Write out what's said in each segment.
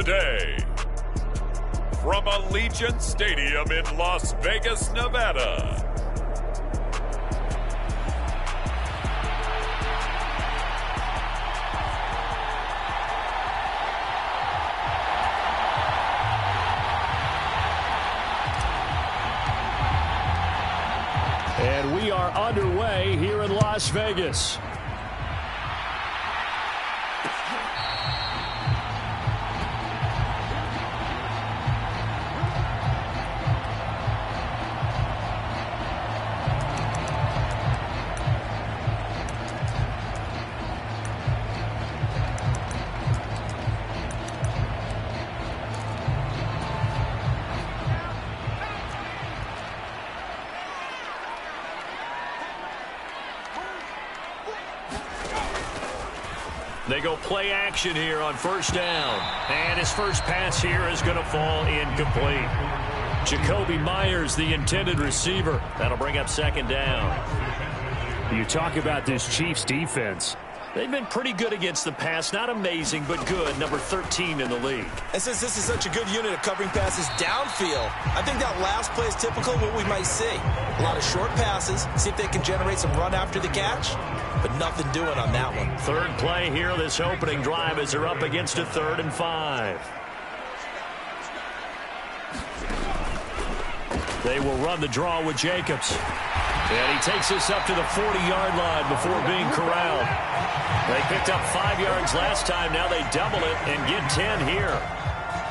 today. From Allegiant Stadium in Las Vegas, Nevada. And we are underway here in Las Vegas. They go play action here on first down. And his first pass here is going to fall incomplete. Jacoby Myers, the intended receiver. That'll bring up second down. You talk about this Chiefs defense. They've been pretty good against the pass. Not amazing, but good. Number 13 in the league. And since this is such a good unit of covering passes downfield, I think that last play is typical of what we might see. A lot of short passes. See if they can generate some run after the catch. But nothing doing on that one. Third play here, this opening drive, as they're up against a 3rd and 5. They will run the draw with Jacobs. And he takes us up to the 40-yard line before being corralled. They picked up 5 yards last time. Now they double it and get 10 here.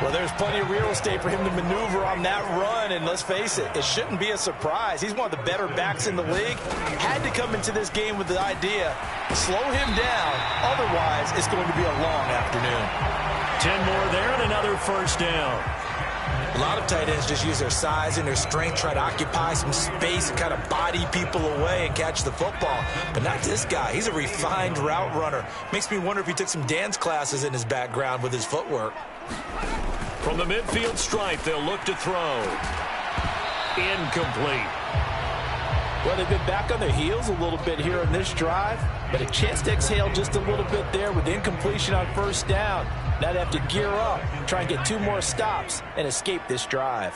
Well, there's plenty of real estate for him to maneuver on that run. And let's face it, it shouldn't be a surprise. He's one of the better backs in the league. Had to come into this game with the idea, slow him down. Otherwise, it's going to be a long afternoon. 10 more there and another first down. A lot of tight ends just use their size and their strength, try to occupy some space and kind of body people away and catch the football. But not this guy. He's a refined route runner. Makes me wonder if he took some dance classes in his background with his footwork. From the midfield stripe, they'll look to throw. Incomplete. Well, they've been back on their heels a little bit here in this drive, but a chance to exhale just a little bit there with incompletion on first down. Now they have to gear up, try and get 2 more stops, and escape this drive.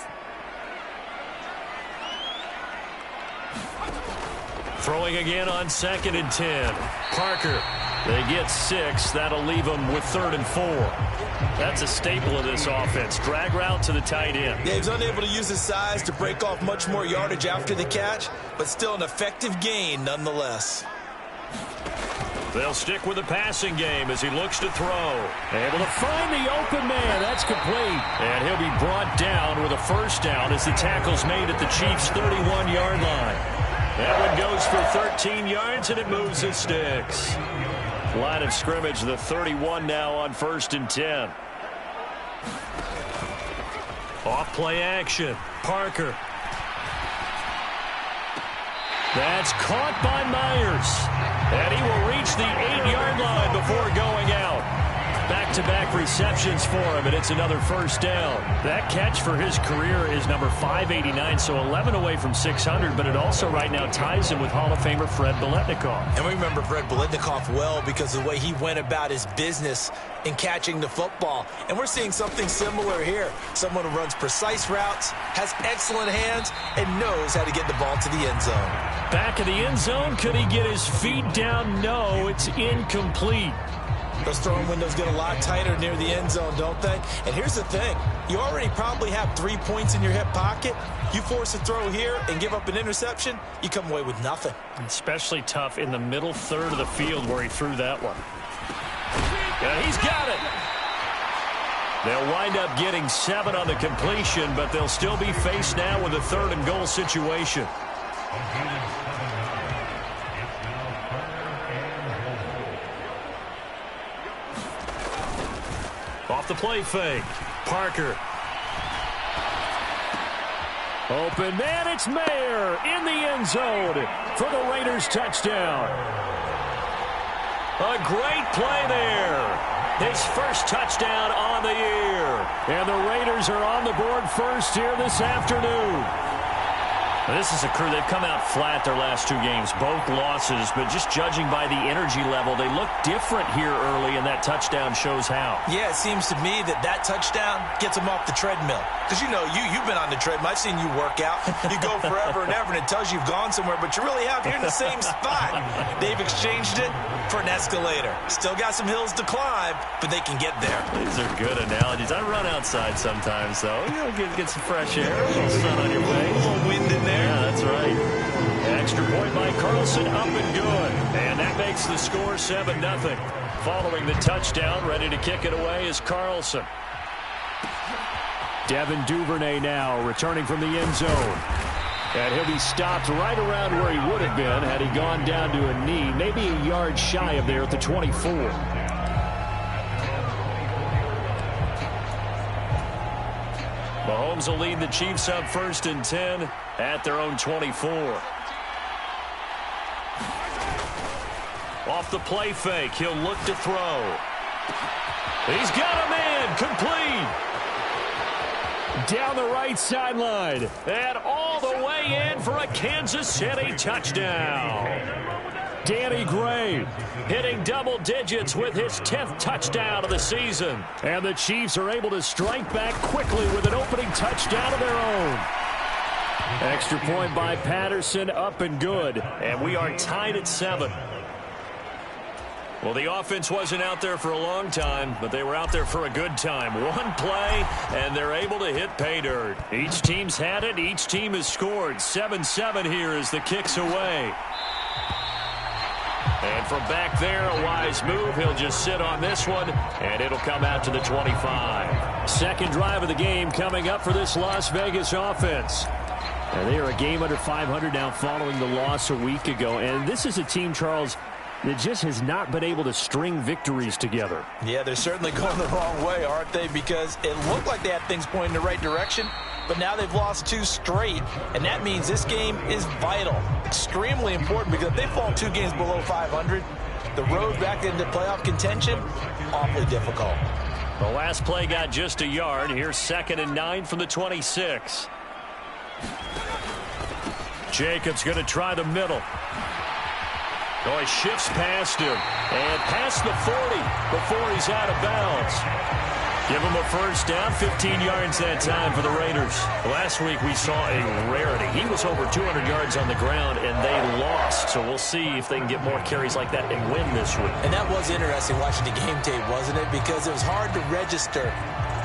Throwing again on 2nd and 10. Parker. They get 6. That'll leave them with 3rd and 4. That's a staple of this offense. Drag route to the tight end. Yeah, he's unable to use his size to break off much more yardage after the catch, but still an effective gain nonetheless. They'll stick with the passing game as he looks to throw. Able to find the open man. That's complete. And he'll be brought down with a first down as the tackle's made at the Chiefs' 31-yard line. That one goes for 13 yards, and it moves the sticks. Line of scrimmage, the 31 now on 1st and 10. Off play action. Parker. That's caught by Myers. And he will reach the 8-yard line before going out. Back-to-back receptions for him, and it's another first down. That catch for his career is number 589, so 11 away from 600, but it also right now ties him with Hall of Famer Fred Biletnikoff. And we remember Fred Biletnikoff well because of the way he went about his business in catching the football. And we're seeing something similar here. Someone who runs precise routes, has excellent hands, and knows how to get the ball to the end zone. Back of the end zone, could he get his feet down? No, it's incomplete. Those throwing windows get a lot tighter near the end zone, don't they? And here's the thing. You already probably have 3 points in your hip pocket. You force a throw here and give up an interception, you come away with nothing. Especially tough in the middle third of the field where he threw that one. Yeah, he's got it. They'll wind up getting 7 on the completion, but they'll still be faced now with a 3rd and goal situation. Off the play fake. Parker. Open man, it's Mayer in the end zone for the Raiders touchdown. A great play there. His first touchdown on the year. And the Raiders are on the board first here this afternoon. This is a crew, they've come out flat their last 2 games, both losses, but just judging by the energy level, they look different here early, and that touchdown shows how. Yeah, it seems to me that touchdown gets them off the treadmill. Because, you know, you've been on the treadmill. I've seen you work out. You go forever and ever, and it tells you you've gone somewhere, but you really have. You're in the same spot. They've exchanged it for an escalator. Still got some hills to climb, but they can get there. These are good analogies. I run outside sometimes, though. You know, get some fresh air, a little sun on your face. A little wind in there. Yeah, that's right. Extra point by Carlson, up and good. And that makes the score 7-0. Following the touchdown, ready to kick it away is Carlson. Devin Duvernay now returning from the end zone. And he'll be stopped right around where he would have been had he gone down to a knee, maybe a yard shy of there at the 24. Mahomes will lead the Chiefs up 1st and 10 at their own 24. Off the play fake, he'll look to throw. He's got a man, complete. Down the right sideline, and all the way in for a Kansas City touchdown. Danny Gray hitting double digits with his 10th touchdown of the season. And the Chiefs are able to strike back quickly with an opening touchdown of their own. Extra point by Patterson, up and good. And we are tied at 7. Well, the offense wasn't out there for a long time, but they were out there for a good time. One play, and they're able to hit pay dirt. Each team's had it. Each team has scored. 7-7 here as the kick's away. And from back there, a wise move. He'll just sit on this one, and it'll come out to the 25. Second drive of the game coming up for this Las Vegas offense. And they are a game under 500 now following the loss a week ago. And this is a team, Charles, that just has not been able to string victories together. Yeah, they're certainly going the wrong way, aren't they? Because it looked like they had things pointing in the right direction, but now they've lost 2 straight, and that means this game is vital, extremely important, because if they fall 2 games below 500, the road back into playoff contention, awfully difficult. The last play got just a yard. Here's 2nd and 9 from the 26. Jacobs going to try the middle. Oh, he shifts past him and past the 40 before he's out of bounds. Give him a first down, 15 yards that time for the Raiders. Last week we saw a rarity. He was over 200 yards on the ground, and they lost. So we'll see if they can get more carries like that and win this week. And that was interesting watching the game tape, wasn't it? Because it was hard to register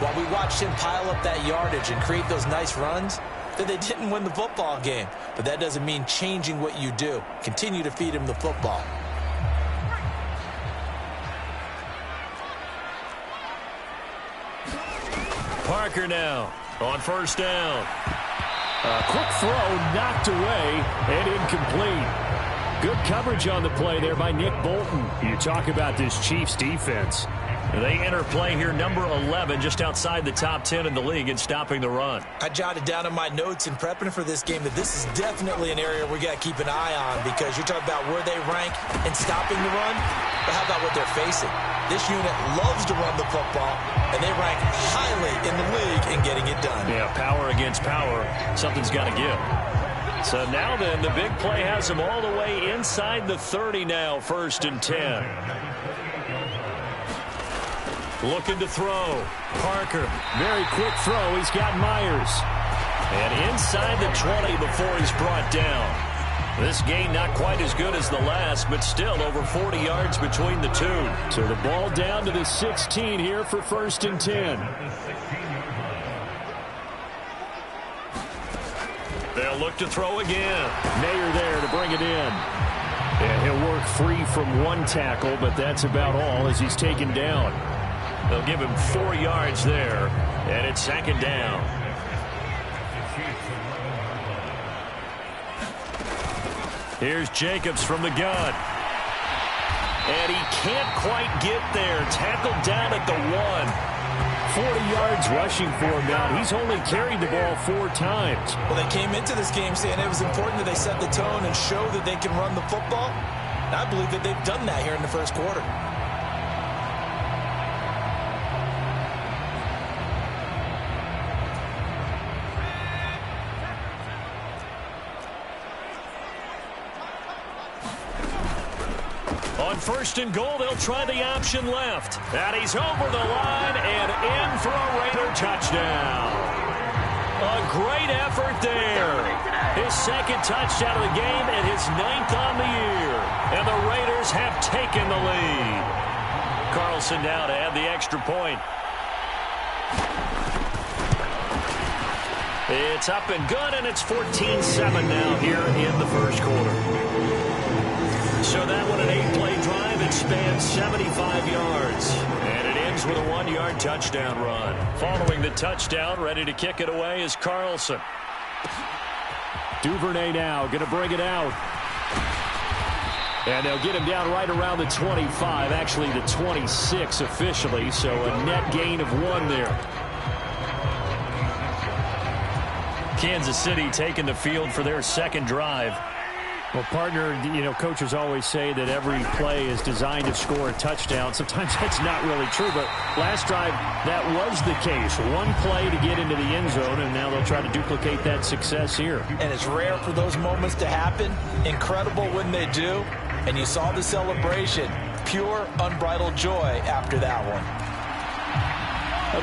while we watched him pile up that yardage and create those nice runs that they didn't win the football game. But that doesn't mean changing what you do. Continue to feed him the football. Parker now on first down. A quick throw knocked away and incomplete. Good coverage on the play there by Nick Bolton. You talk about this Chiefs defense. They enter play here, number 11, just outside the top 10 in the league in stopping the run. I jotted down in my notes in prepping for this game that this is definitely an area we got to keep an eye on, because you're talking about where they rank in stopping the run, but how about what they're facing? This unit loves to run the football, and they rank highly in the league in getting it done. Yeah, power against power. Something's got to give. So now then, the big play has them all the way inside the 30 now, 1st and 10. Looking to throw. Parker. Very quick throw. He's got Myers. And inside the 20 before he's brought down. This gain not quite as good as the last, but still over 40 yards between the two. So the ball down to the 16 here for 1st and 10. They'll look to throw again. Mayer there to bring it in. And he'll work free from one tackle, but that's about all as he's taken down. They'll give him 4 yards there, and it's 2nd down. Here's Jacobs from the gun. And he can't quite get there. Tackled down at the 1. 40 yards rushing for him now. He's only carried the ball 4 times. Well, they came into this game saying it was important that they set the tone and show that they can run the football. And I believe that they've done that here in the first quarter. first and goal. They'll try the option left. And he's over the line and in for a Raider touchdown. A great effort there. His second touchdown of the game and his 9th on the year. And the Raiders have taken the lead. Carlson now to add the extra point. It's up and good, and it's 14-7 now here in the first quarter. So that one, an 8-play drive. It spans 75 yards. And it ends with a 1-yard touchdown run. Following the touchdown, ready to kick it away is Carlson. Duvernay now going to bring it out. And they'll get him down right around the 25, actually the 26 officially, so a net gain of 1 there. Kansas City taking the field for their second drive. Well, partner, coaches always say that every play is designed to score a touchdown. Sometimes that's not really true, but last drive, that was the case. One play to get into the end zone, and now they'll try to duplicate that success here. And it's rare for those moments to happen. Incredible when they do. And you saw the celebration. Pure, unbridled joy after that one.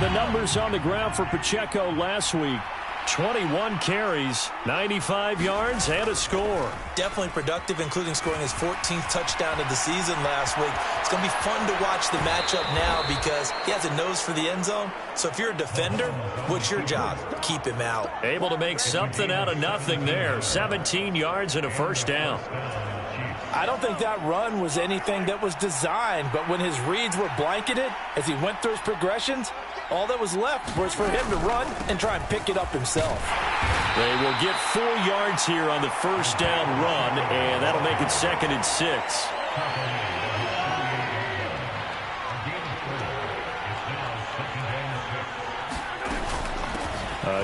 The numbers on the ground for Pacheco last week. 21 carries, 95 yards, and a score. Definitely productive, including scoring his 14th touchdown of the season last week. It's going to be fun to watch the matchup now because he has a nose for the end zone. So if you're a defender, what's your job? Keep him out. Able to make something out of nothing there. 17 yards and a first down. I don't think that run was anything that was designed, but when his reads were blanketed as he went through his progressions, all that was left was for him to run and try and pick it up himself. They will get 4 yards here on the first down run, and that'll make it 2nd and 6.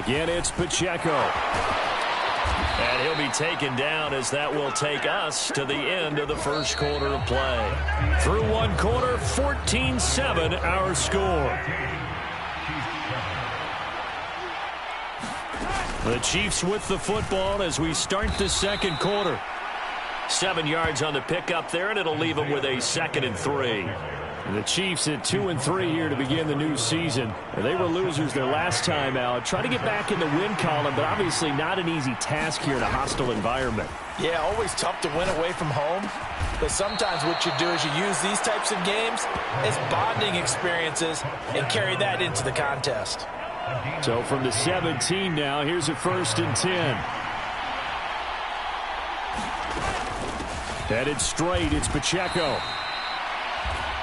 Again, it's Pacheco. And he'll be taken down as that will take us to the end of the first quarter of play. Through one quarter, 14-7 our score. The Chiefs with the football as we start the second quarter. 7 yards on the pickup there, and it'll leave them with a 2nd and 3. The Chiefs at 2-3 here to begin the new season. They were losers their last time out. Try to get back in the win column, but obviously not an easy task here in a hostile environment. Yeah, always tough to win away from home. But sometimes what you do is you use these types of games as bonding experiences and carry that into the contest. So from the 17 now, here's a 1st and 10. Headed straight, it's Pacheco.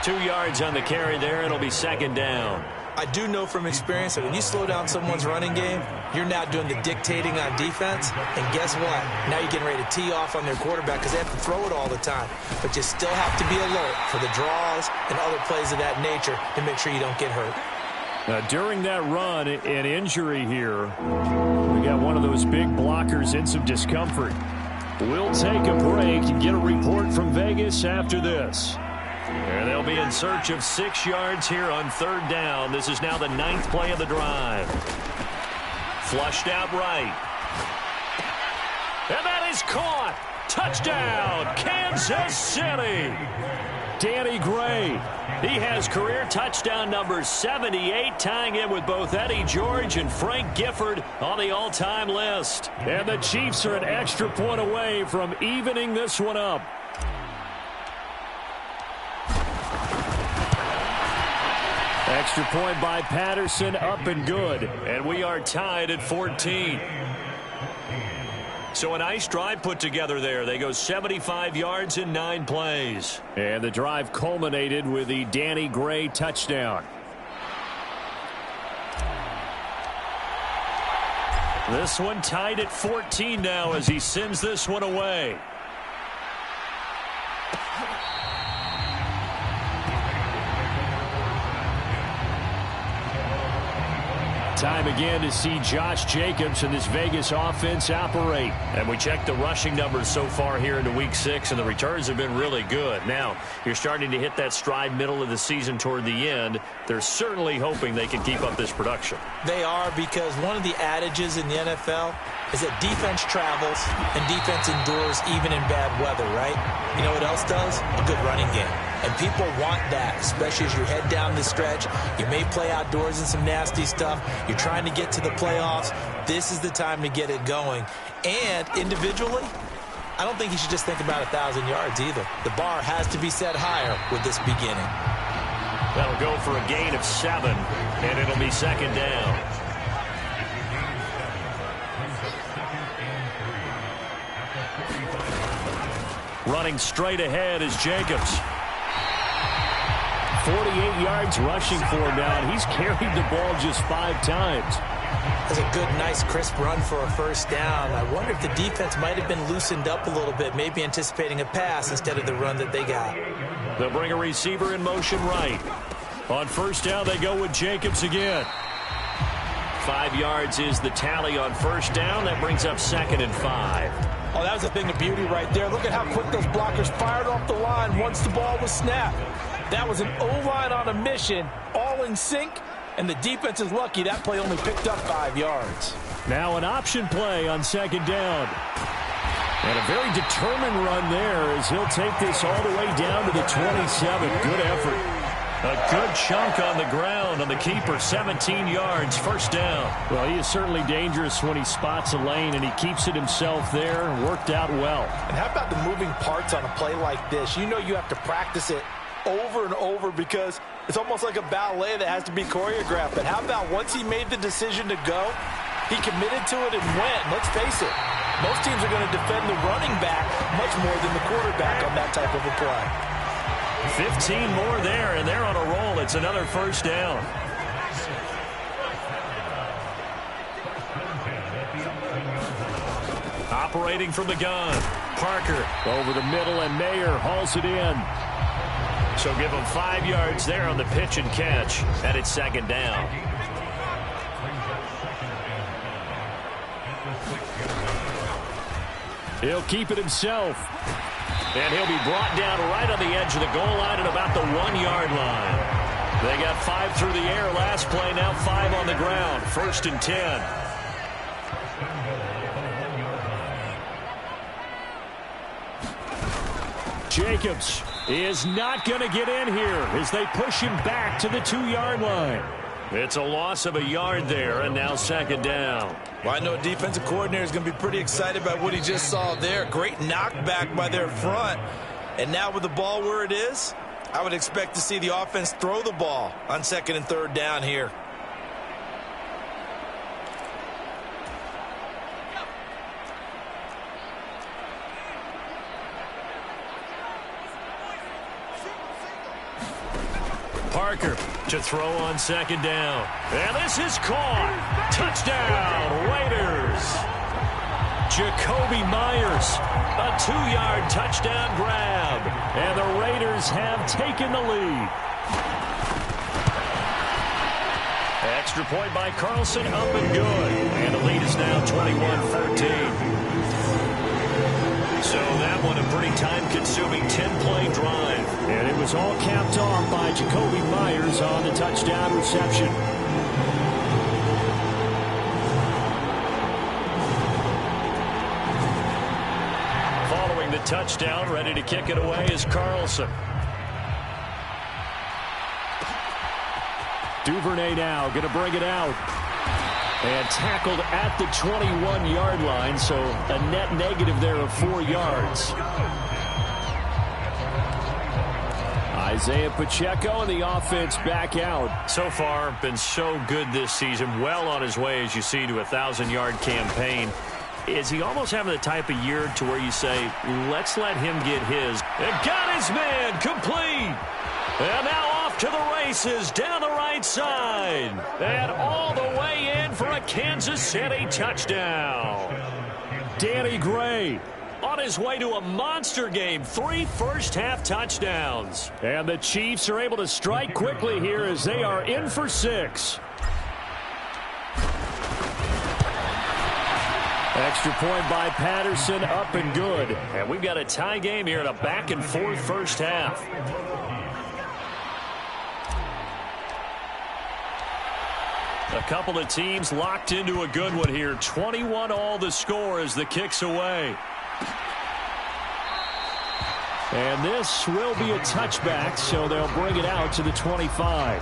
2 yards on the carry there. It'll be 2nd down. I do know from experience that when you slow down someone's running game, you're now doing the dictating on defense. And guess what? Now you're getting ready to tee off on their quarterback because they have to throw it all the time. But you still have to be alert for the draws and other plays of that nature to make sure you don't get hurt. Now, during that run, an injury here. We got one of those big blockers in some discomfort. We'll take a break and get a report from Vegas after this. And they'll be in search of 6 yards here on 3rd down. This is now the 9th play of the drive. Flushed out right. And that is caught. Touchdown, Kansas City. Danny Gray. He has career touchdown number 78, tying in with both Eddie George and Frank Gifford on the all-time list. And the Chiefs are an extra point away from evening this one up. Extra point by Patterson, up and good. And we are tied at 14. So a nice drive put together there. They go 75 yards in 9 plays. And the drive culminated with the Danny Gray touchdown. This one tied at 14 now as he sends this one away. Time again to see Josh Jacobs and this Vegas offense operate. And we checked the rushing numbers so far here into Week 6, and the returns have been really good. Now, you're starting to hit that stride middle of the season toward the end. They're certainly hoping they can keep up this production. They are, because one of the adages in the NFL is that defense travels and defense endures even in bad weather, right? You know what else does? A good running game. And people want that, especially as you head down the stretch. You may play outdoors in some nasty stuff. You're trying to get to the playoffs. This is the time to get it going. And individually, I don't think you should just think about 1,000 yards either. The bar has to be set higher with this beginning. That'll go for a gain of 7, and it'll be second down. Running straight ahead is Jacobs. 48 yards rushing for him now, and he's carried the ball just 5 times. That's a good, nice, crisp run for a first down. I wonder if the defense might have been loosened up a little bit, maybe anticipating a pass instead of the run that they got. They'll bring a receiver in motion right. On first down, they go with Jacobs again. 5 yards is the tally on first down. That brings up 2nd and 5. Oh, that was a thing of beauty right there. Look at how quick those blockers fired off the line once the ball was snapped. That was an O-line on a mission, all in sync, and the defense is lucky that play only picked up 5 yards. Now an option play on second down. And a very determined run there as he'll take this all the way down to the 27. Good effort. A good chunk on the ground on the keeper, 17 yards, first down. Well, he is certainly dangerous when he spots a lane, and he keeps it himself there. Worked out well. And how about the moving parts on a play like this? You know you have to practice it over and over because it's almost like a ballet that has to be choreographed. But how about once he made the decision to go, he committed to it and went. Let's face it, most teams are going to defend the running back much more than the quarterback on that type of a play. 15 more there, and they're on a roll. It's another first down. Operating from the gun, Parker. Over the middle, and Mayer hauls it in. So give him 5 yards there on the pitch and catch, and it's second down. He'll keep it himself. And he'll be brought down right on the edge of the goal line at about the 1-yard line. They got 5 through the air last play, now 5 on the ground. 1st and 10. Jacobs is not going to get in here as they push him back to the 2-yard line. It's a loss of a yard there, and now second down. Well, I know a defensive coordinator is going to be pretty excited about what he just saw there. Great knockback by their front. And now with the ball where it is, I would expect to see the offense throw the ball on 2nd and 3rd down here. Parker to throw on second down. And this is caught. Touchdown, Raiders. Jacoby Myers, a 2-yard touchdown grab. And the Raiders have taken the lead. Extra point by Carlson, up and good. And the lead is now 21-14. So that one a pretty time-consuming 10-play drive. And it was all capped off by Jacoby Myers on the touchdown reception. Following the touchdown, ready to kick it away is Carlson. Duvernay now going to bring it out. And tackled at the 21-yard line, so a net negative there of 4 yards. Isaiah Pacheco and the offense back out. So far, been so good this season. Well on his way, as you see, to a 1,000-yard campaign. Is he almost having the type of year to where you say, let's let him get his? And got his man complete. And now off to the races down the right side. And all the way in for a Kansas City touchdown. Danny Gray on his way to a monster game. 3 first-half touchdowns. And the Chiefs are able to strike quickly here as they are in for 6. Extra point by Patterson, up and good. And we've got a tie game here in a back-and-forth first half. A couple of teams locked into a good one here. 21 all the score as the kick's away. And this will be a touchback, so they'll bring it out to the 25.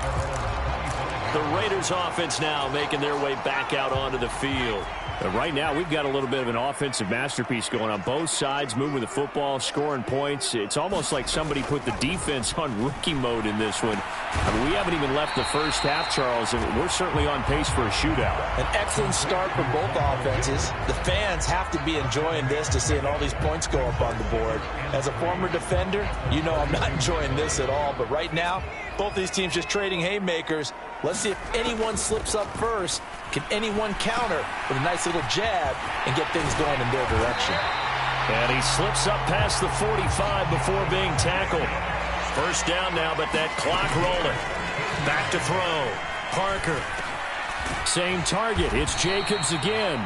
The Raiders offense now making their way back out onto the field. But right now, we've got a little bit of an offensive masterpiece going on. Both sides moving the football, scoring points. It's almost like somebody put the defense on rookie mode in this one. I mean, we haven't even left the first half, Charles, and we're certainly on pace for a shootout. An excellent start for both offenses. The fans have to be enjoying this to seeing all these points go up on the board. As a former defender, you know I'm not enjoying this at all. But right now, both these teams just trading haymakers. Let's see if anyone slips up first. Can anyone counter with a nice little jab and get things going in their direction? And he slips up past the 45 before being tackled. First down now, but that clock rolling. Back to throw. Parker. Same target. It's Jacobs again.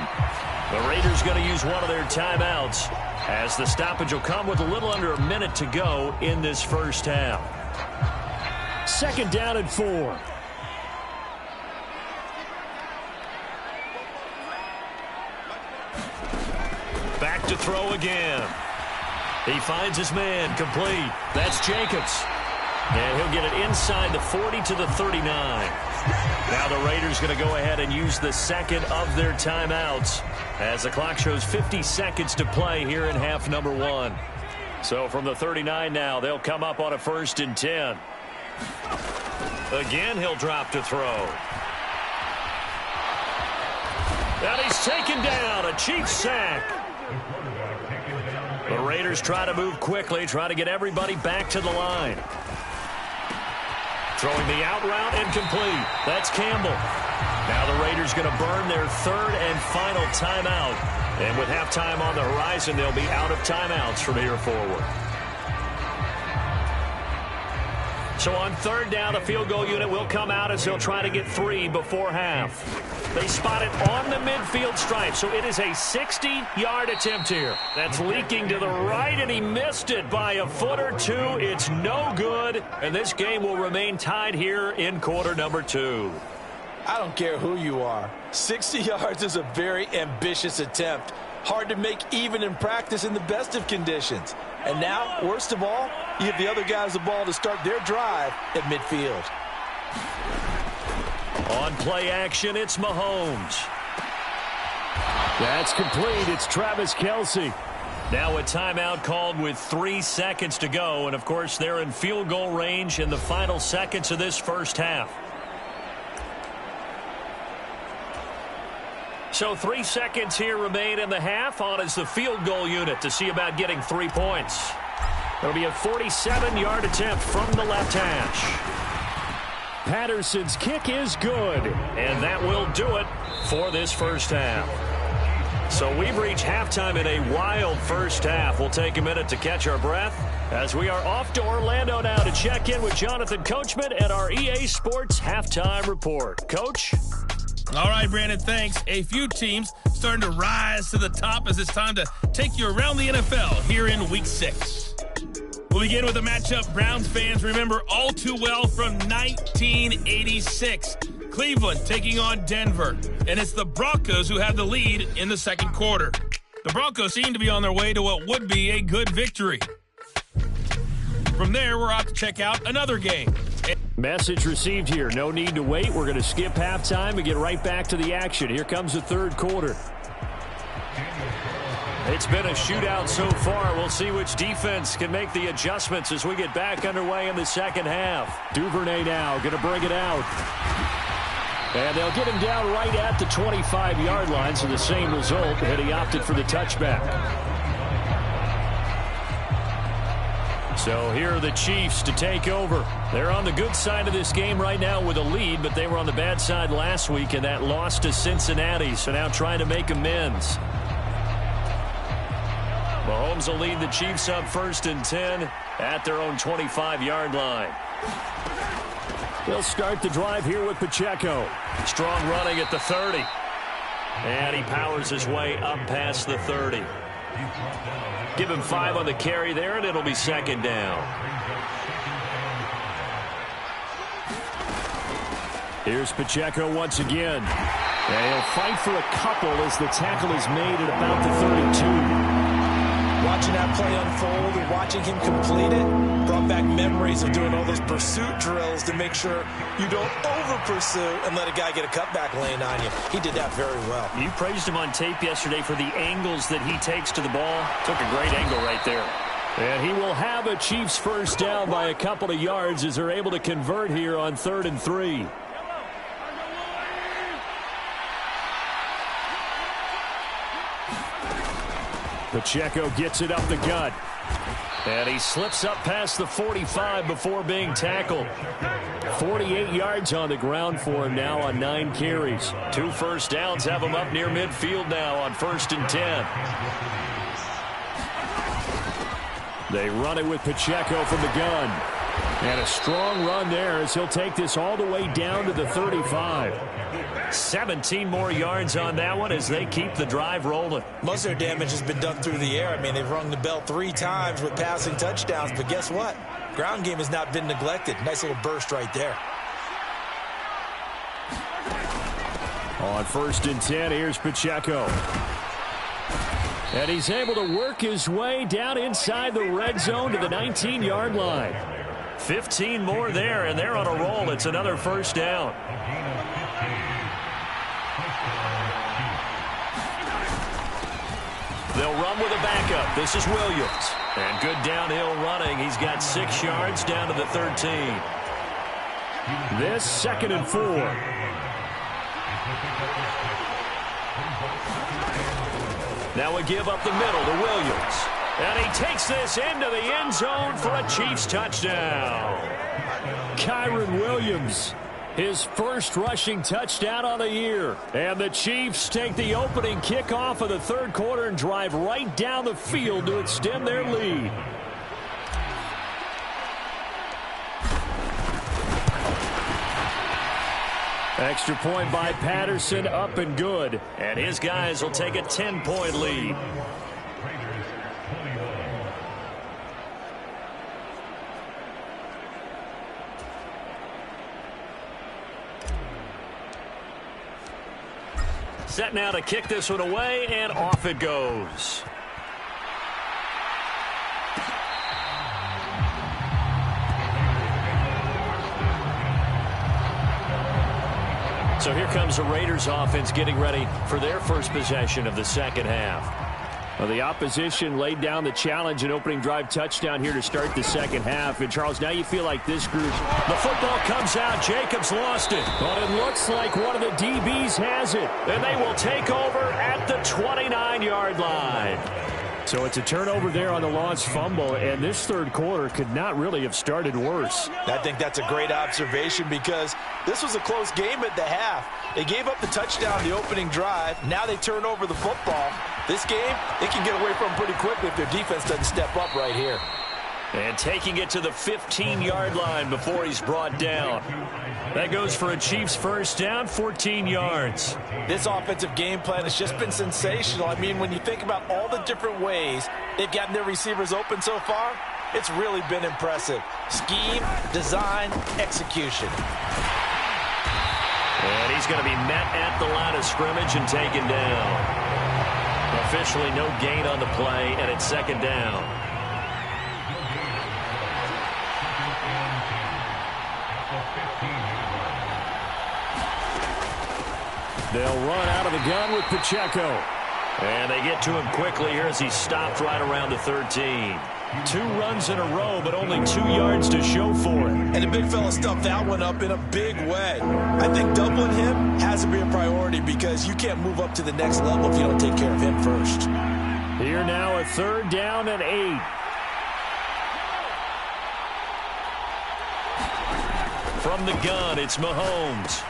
The Raiders going to use one of their timeouts as the stoppage will come with a little under a minute to go in this first half. Second down and 4. Back to throw again. He finds his man, complete. That's Jacobs. And he'll get it inside the 40 to the 39. Now the Raiders going to go ahead and use the second of their timeouts as the clock shows 50 seconds to play here in half number 1. So from the 39 now, they'll come up on a 1st and 10. Again, he'll drop to throw. And he's taken down. A cheap sack. The Raiders try to move quickly, try to get everybody back to the line. Throwing the out route, incomplete. That's Campbell. Now the Raiders going to burn their third and final timeout. And with halftime on the horizon, they'll be out of timeouts from here forward. So on third down, the field goal unit will come out as they'll try to get 3 before half. They spot it on the midfield stripe, so it is a 60-yard attempt here. That's leaking to the right, and he missed it by a foot or 2. It's no good, and this game will remain tied here in quarter number 2. I don't care who you are. 60 yards is a very ambitious attempt. Hard to make even in practice in the best of conditions. And now, worst of all, you give the other guys the ball to start their drive at midfield. On play action, it's Mahomes. That's complete. It's Travis Kelce. Now a timeout called with 3 seconds to go. And, of course, they're in field goal range in the final seconds of this first half. So 3 seconds here remain in the half. On is the field goal unit to see about getting 3 points. It'll be a 47-yard attempt from the left hash. Patterson's kick is good. And that will do it for this first half. So we've reached halftime in a wild first half. We'll take a minute to catch our breath as we are off to Orlando now to check in with Jonathan Coachman at our EA Sports Halftime Report. Coach? All right, Brandon, thanks. A few teams starting to rise to the top as it's time to take you around the NFL here in Week 6. We'll begin with a matchup Browns fans remember all too well from 1986. Cleveland taking on Denver, and it's the Broncos who have the lead in the second quarter. The Broncos seem to be on their way to what would be a good victory. From there, we're off to check out another game. Message received here. No need to wait. We're going to skip halftime and get right back to the action. Here comes the third quarter. It's been a shootout so far. We'll see which defense can make the adjustments as we get back underway in the second half. Duvernay now going to bring it out. And they'll get him down right at the 25-yard line, so the same result, and he opted for the touchback. So here are the Chiefs to take over. They're on the good side of this game right now with a lead, but they were on the bad side last week in that loss to Cincinnati, so now trying to make amends. Mahomes will lead the Chiefs up 1st and 10 at their own 25-yard line. They'll start the drive here with Pacheco. Strong running at the 30. And he powers his way up past the 30. Give him 5 on the carry there, and it'll be second down. Here's Pacheco once again. And he'll fight for a couple as the tackle is made at about the 32. Watching that play unfold and watching him complete it brought back memories of doing all those pursuit drills to make sure you don't over-pursue and let a guy get a cutback lane on you. He did that very well. You praised him on tape yesterday for the angles that he takes to the ball. Took a great angle right there. And he will have a Chiefs first down by a couple of yards as they're able to convert here on 3rd and 3. Pacheco gets it up the gut. And he slips up past the 45 before being tackled. 48 yards on the ground for him now on 9 carries. 2 first downs have him up near midfield now on 1st and 10. They run it with Pacheco from the gun. And a strong run there as he'll take this all the way down to the 35. 17 more yards on that one as they keep the drive rolling. Most of their damage has been done through the air. I mean, they've rung the bell 3 times with passing touchdowns, but guess what? Ground game has not been neglected. Nice little burst right there. On 1st and 10, here's Pacheco. And he's able to work his way down inside the red zone to the 19-yard line. 15 more there, and they're on a roll. It's another first down. They'll run with a backup. This is Williams. And good downhill running. He's got 6 yards down to the 13. This 2nd and 4. Now we give up the middle to Williams. And he takes this into the end zone for a Chiefs touchdown. Kyron Williams, his first rushing touchdown on the year. And the Chiefs take the opening kickoff of the 3rd quarter and drive right down the field to extend their lead. Extra point by Patterson, up and good. And his guys will take a 10-point lead. Set now to kick this one away, and off it goes. So here comes the Raiders offense getting ready for their first possession of the second half. Well, the opposition laid down the challenge and opening drive touchdown here to start the second half. And, Charles, now you feel like this group. The football comes out. Jacobs lost it. But it looks like one of the DBs has it. And they will take over at the 29-yard line. So it's a turnover there on the lost fumble, and this 3rd quarter could not really have started worse. I think that's a great observation because this was a close game at the half. They gave up the touchdown the opening drive. Now they turn over the football. This game, they can get away from pretty quickly if their defense doesn't step up right here. And taking it to the 15-yard line before he's brought down. That goes for a Chiefs first down, 14 yards. This offensive game plan has just been sensational. I mean, when you think about all the different ways they've gotten their receivers open so far, it's really been impressive. Scheme, design, execution. And he's going to be met at the line of scrimmage and taken down. Officially no gain on the play, and it's 2nd down. They'll run out of the gun with Pacheco. And they get to him quickly here as he stopped right around the 13. 2 runs in a row, but only 2 yards to show for it. And the big fella stuffed that one up in a big way. I think doubling him has to be a priority because you can't move up to the next level if you don't take care of him first. Here now a 3rd down and 8. From the gun, it's Mahomes.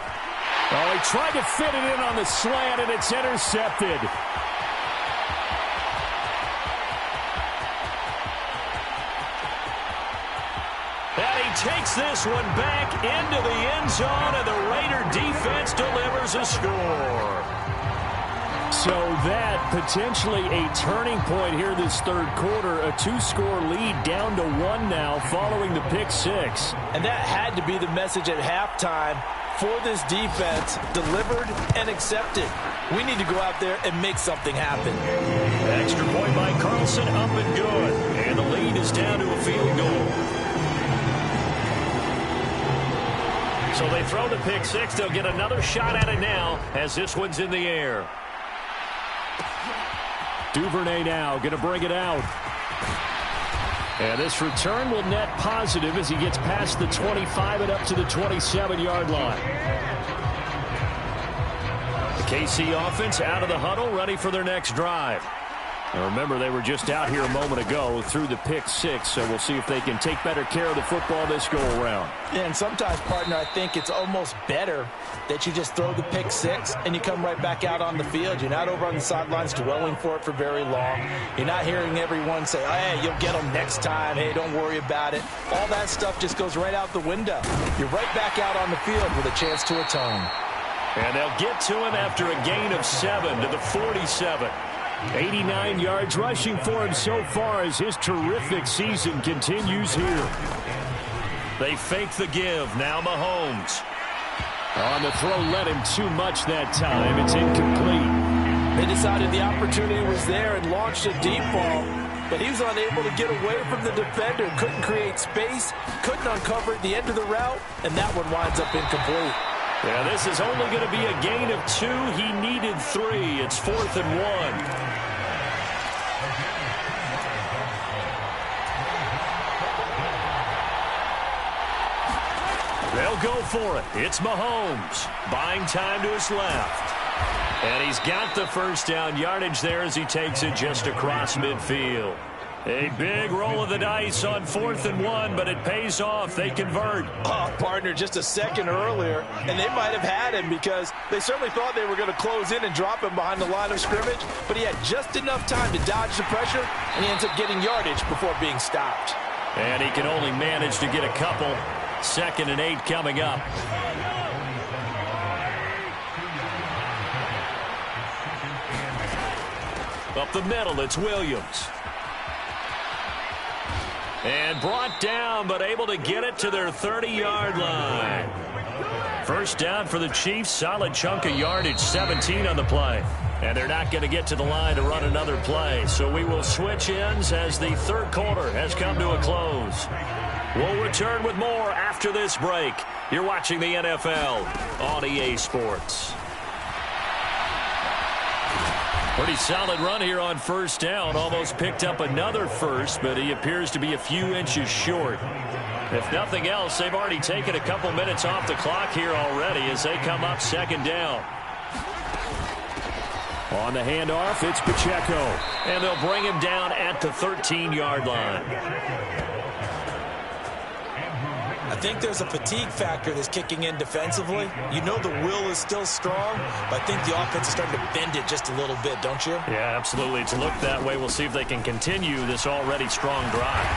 Oh, he tried to fit it in on the slant, and it's intercepted. And he takes this one back into the end zone, and the Raider defense delivers a score. So that potentially a turning point here this 3rd quarter. A 2-score lead down to 1 now following the pick 6. And that had to be the message at halftime for this defense, delivered and accepted. We need to go out there and make something happen. Extra point by Carlson, up and good. And the lead is down to a field goal. So they throw the pick six. They'll get another shot at it now as this one's in the air. Duvernay now going to bring it out. And this return will net positive as he gets past the 25 and up to the 27-yard line. The KC offense out of the huddle, ready for their next drive. Now remember, they were just out here a moment ago through the pick six, so we'll see if they can take better care of the football this go-around. Yeah, and sometimes, partner, I think it's almost better that you just throw the pick six and you come right back out on the field. You're not over on the sidelines dwelling for it for very long. You're not hearing everyone say, oh, hey, you'll get them next time. Hey, don't worry about it. All that stuff just goes right out the window. You're right back out on the field with a chance to atone. And they'll get to him after a gain of 7 to the 47. 89 yards rushing for him so far as his terrific season continues here. They fake the give. Now Mahomes. On the throw, led him too much that time. It's incomplete. They decided the opportunity was there and launched a deep ball, but he was unable to get away from the defender. Couldn't create space, couldn't uncover at the end of the route, and that one winds up incomplete. Yeah, this is only going to be a gain of 2. He needed 3. It's 4th and 1. They'll go for it. It's Mahomes. Buying time to his left. And he's got the first down yardage there as he takes it just across midfield. A big roll of the dice on 4th and 1, but it pays off. They convert. Oh, partner, just a second earlier, and they might have had him because they certainly thought they were going to close in and drop him behind the line of scrimmage, but he had just enough time to dodge the pressure, and he ends up getting yardage before being stopped. And he can only manage to get a couple. 2nd and 8 coming up. Up the middle, it's Williams. And brought down, but able to get it to their 30-yard line. First down for the Chiefs. Solid chunk of yardage, 17 on the play. And they're not going to get to the line to run another play. So we will switch ends as the third quarter has come to a close. We'll return with more after this break. You're watching the NFL on EA Sports. Pretty solid run here on first down. Almost picked up another first, but he appears to be a few inches short. If nothing else, they've already taken a couple minutes off the clock here already as they come up 2nd down. On the handoff, it's Pacheco. And they'll bring him down at the 13-yard line. I think there's a fatigue factor that's kicking in defensively. You know the will is still strong, but I think the offense is starting to bend it just a little bit, don't you? Yeah, absolutely. It's looked that way. We'll see if they can continue this already strong drive.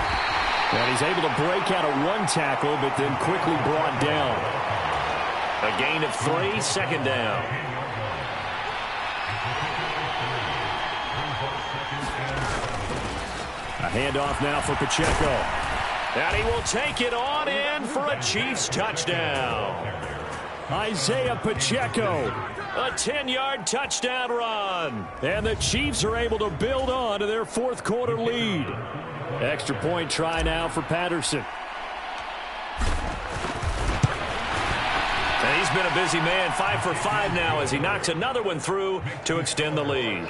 And he's able to break out of one tackle, but then quickly brought down. A gain of 3, 2nd down. A handoff now for Pacheco. And he will take it on in for a Chiefs touchdown. Isaiah Pacheco. A 10-yard touchdown run. And the Chiefs are able to build on to their 4th quarter lead. Extra point try now for Patterson. And he's been a busy man, 5 for 5 now as he knocks another one through to extend the lead.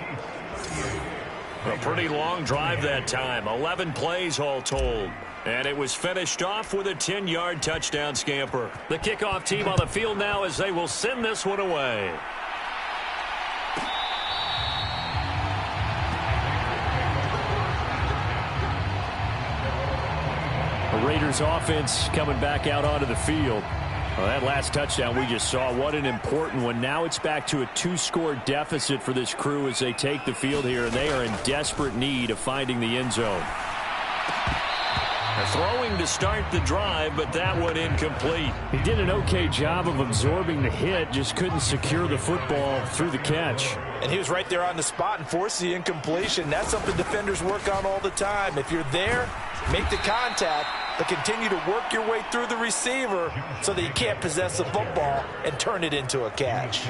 A pretty long drive that time, 11 plays all told. And it was finished off with a 10-yard touchdown scamper. The kickoff team on the field now as they will send this one away. The Raiders offense coming back out onto the field. Well, that last touchdown we just saw, what an important one. Now it's back to a 2-score deficit for this crew as they take the field here, and they are in desperate need of finding the end zone. Throwing to start the drive, but that one incomplete. He did an okay job of absorbing the hit, just couldn't secure the football through the catch. And he was right there on the spot and forced the incompletion. That's something defenders work on all the time. If you're there, make the contact, but continue to work your way through the receiver so that you can't possess the football and turn it into a catch.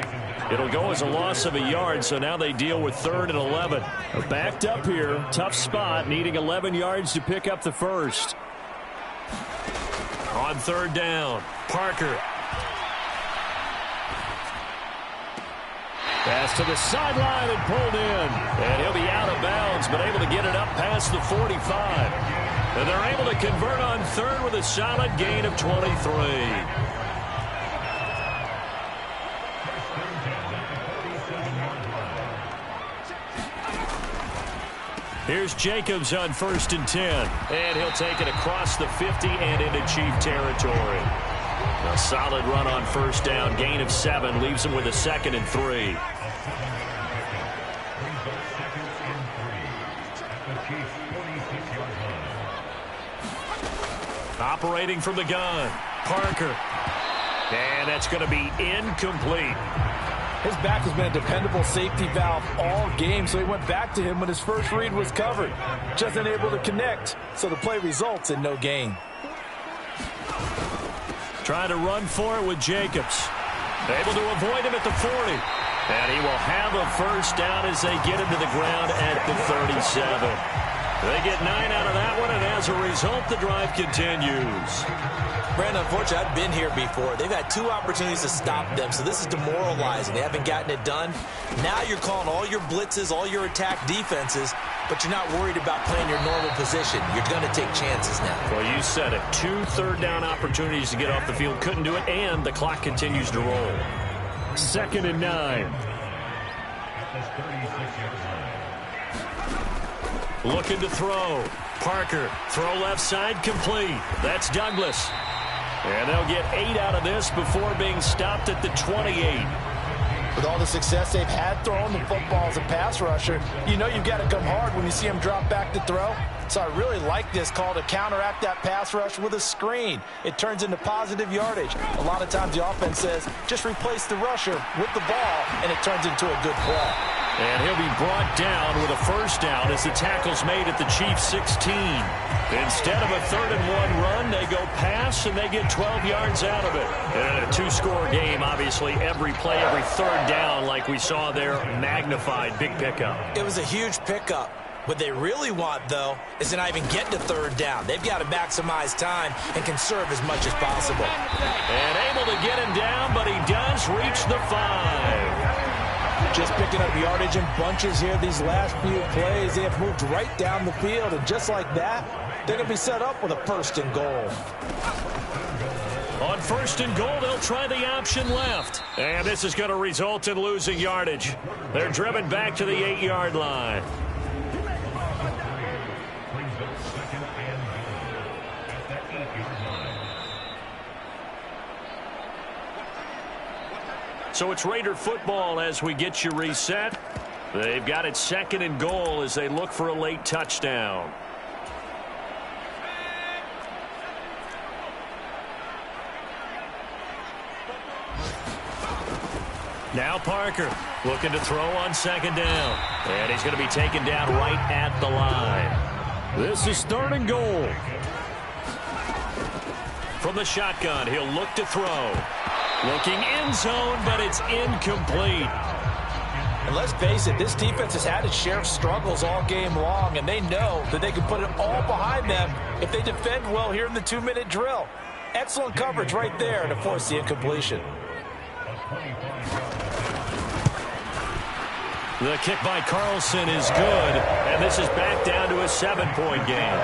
It'll go as a loss of a yard, so now they deal with 3rd and 11. Backed up here, tough spot, needing 11 yards to pick up the first. On 3rd down, Parker. Pass to the sideline and pulled in. And he'll be out of bounds, but able to get it up past the 45. And they're able to convert on 3rd with a solid gain of 23. Here's Jacobs on 1st and 10. And he'll take it across the 50 and into Chief territory. A solid run on 1st down, gain of 7, leaves him with a 2nd and 3. Operating from the gun, Parker. And that's going to be incomplete. His back has been a dependable safety valve all game, so he went back to him when his first read was covered. Just unable to connect, so the play results in no gain. Trying to run for it with Jacobs. Able to avoid him at the 40. And he will have a 1st down as they get him to the ground at the 37. They get 9 out of that one, and as a result, the drive continues. Brandon, unfortunately, I've been here before. They've had 2 opportunities to stop them, so this is demoralizing. They haven't gotten it done. Now you're calling all your blitzes, all your attack defenses, but you're not worried about playing your normal position. You're going to take chances now. Well, you said it. 2 3rd down opportunities to get off the field. Couldn't do it, and the clock continues to roll. 2nd and 9. Looking to throw. Parker, throw left side, complete. That's Douglas. And they'll get 8 out of this before being stopped at the 28. With all the success they've had throwing the football as a pass rusher, you know you've got to come hard when you see them drop back to throw. So I really like this call to counteract that pass rush with a screen. It turns into positive yardage. A lot of times the offense says, just replace the rusher with the ball, and it turns into a good play. And he'll be brought down with a 1st down as the tackle's made at the Chiefs' 16. Instead of a 3rd and 1 run, they go pass, and they get 12 yards out of it. And in a 2-score game, obviously, every play, every 3rd down, like we saw there, magnified, big pickup. It was a huge pickup. What they really want, though, is to not even get to 3rd down. They've got to maximize time and conserve as much as possible. And able to get him down, but he does reach the 5. Just picking up yardage in bunches here these last few plays. They have moved right down the field, and just like that, they're going to be set up with a 1st and goal. On 1st and goal, they'll try the option left. And this is going to result in losing yardage. They're driven back to the 8-yard line. So it's Raider football as we get you reset. They've got it 2nd and goal as they look for a late touchdown. Now Parker looking to throw on 2nd down. And he's going to be taken down right at the line. This is 3rd and goal. From the shotgun, he'll look to throw. Looking end zone, but it's incomplete. And let's face it, this defense has had its share of struggles all game long, and they know that they can put it all behind them if they defend well here in the 2-minute drill. Excellent coverage right there to force the incompletion. The kick by Carlson is good, and this is back down to a 7-point game.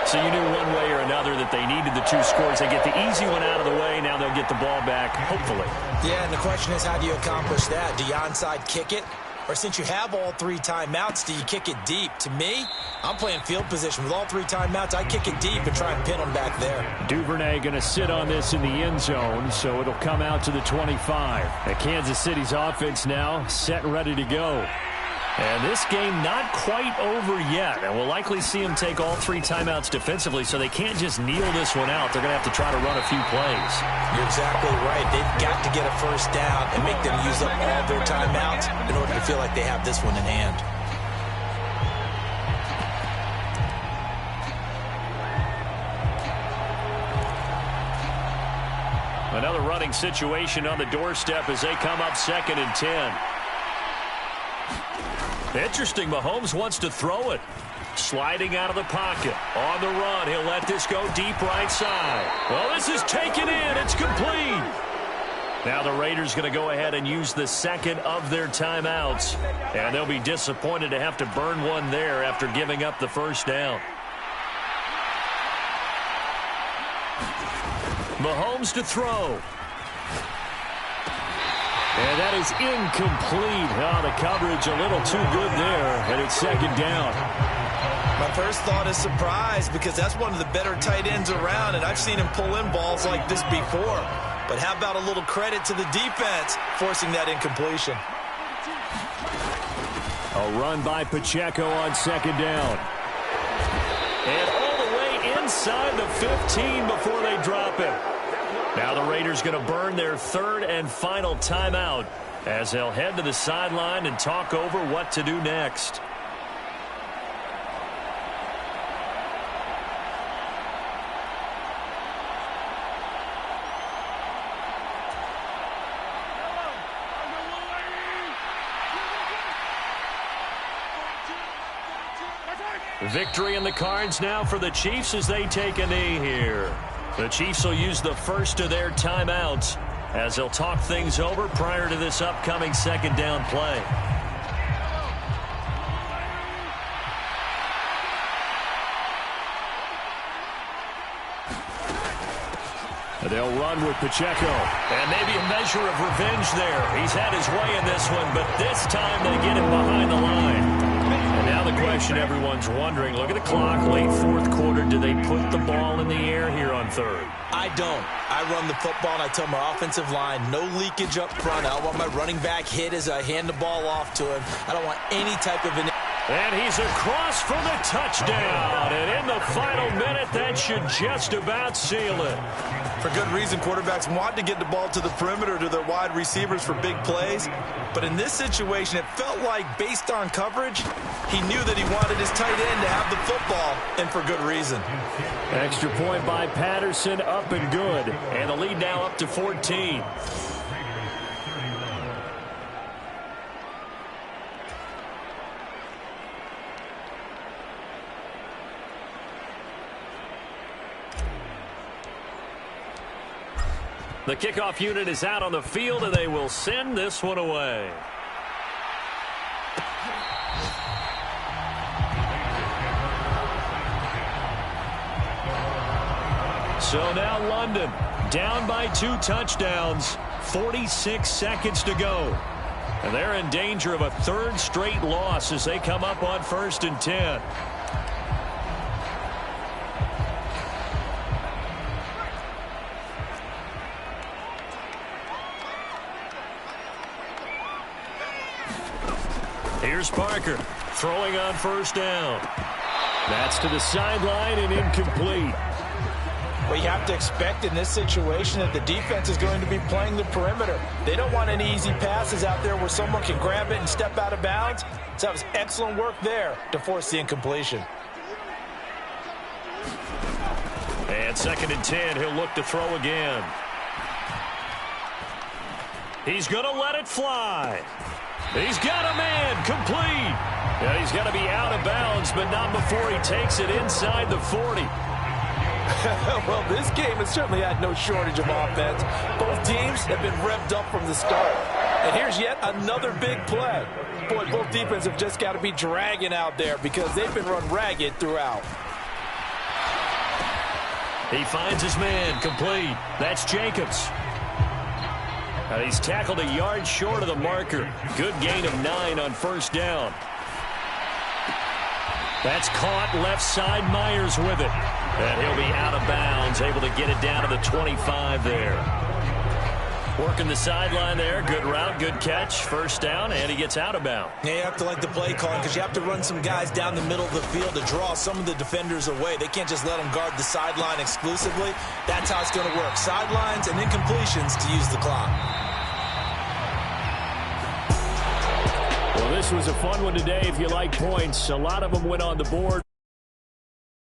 So you knew one way or another that they needed the 2 scores. They get the easy one out of the way. Now they'll get the ball back, hopefully. Yeah, and the question is, how do you accomplish that? Do you onside kick it? Or since you have all 3 timeouts, do you kick it deep? To me, I'm playing field position. With all 3 timeouts, I kick it deep and try and pin them back there. Duvernay going to sit on this in the end zone, so it'll come out to the 25. And Kansas City's offense now set and ready to go. And this game not quite over yet. And we'll likely see them take all 3 timeouts defensively, so they can't just kneel this one out. They're going to have to try to run a few plays. You're exactly right. They've got to get a first down and make them use up all their timeouts in order to feel like they have this one in hand. Another running situation on the doorstep as they come up 2nd and 10. Interesting, Mahomes wants to throw it. Sliding out of the pocket. On the run, he'll let this go deep right side. Well, this is taken in. It's complete. Now the Raiders going to go ahead and use the 2nd of their timeouts. And they'll be disappointed to have to burn one there after giving up the first down. Mahomes to throw. And that is incomplete. Oh, the coverage a little too good there, and it's 2nd down. My first thought is surprise because that's one of the better tight ends around, and I've seen him pull in balls like this before. But how about a little credit to the defense forcing that incompletion? A run by Pacheco on 2nd down. And all the way inside the 15 before they drop it. Now the Raiders going to burn their 3rd and final timeout as they'll head to the sideline and talk over what to do next. Victory in the cards now for the Chiefs as they take a knee here. The Chiefs will use the first of their timeouts as they'll talk things over prior to this upcoming 2nd down play. They'll run with Pacheco. And maybe a measure of revenge there. He's had his way in this one, but this time they get him behind the line. And now the question everyone's wondering, look at the clock, late 4th quarter. Do they put the ball in the air here on 3rd? I don't. I run the football, and I tell my offensive line, no leakage up front. I don't want my running back hit as I hand the ball off to him. I don't want any type of an... And he's across for the touchdown. And in the final minute, that should just about seal it. For good reason, quarterbacks want to get the ball to the perimeter to their wide receivers for big plays. But in this situation, it felt like, based on coverage, he knew that he wanted his tight end to have the football, and for good reason. Extra point by Patterson, up and good. And the lead now up to 14. The kickoff unit is out on the field, and they will send this one away. So now London down by 2 touchdowns, 46 seconds to go. And they're in danger of a 3rd straight loss as they come up on 1st and 10. Here's Parker throwing on 1st down. That's to the sideline and incomplete. Well, you have to expect in this situation that the defense is going to be playing the perimeter. They don't want any easy passes out there where someone can grab it and step out of bounds. So that was excellent work there to force the incompletion. And 2nd and 10, he'll look to throw again. He's going to let it fly. He's got a man, complete. Yeah, he's got to be out of bounds, but not before he takes it inside the 40. Well, this game has certainly had no shortage of offense. Both teams have been revved up from the start. And here's yet another big play. Boy, both defenses have just got to be dragging out there because they've been run ragged throughout. He finds his man, complete. That's Jacobs. And he's tackled a yard short of the marker. Good gain of 9 on 1st down. That's caught left side. Myers with it. And he'll be out of bounds, able to get it down to the 25 there. Working the sideline there. Good route, good catch. First down, and he gets out of bounds. Yeah, you have to like the play calling because you have to run some guys down the middle of the field to draw some of the defenders away. They can't just let them guard the sideline exclusively. That's how it's going to work. Sidelines and incompletions to use the clock. Well, this was a fun one today if you like points. A lot of them went on the board.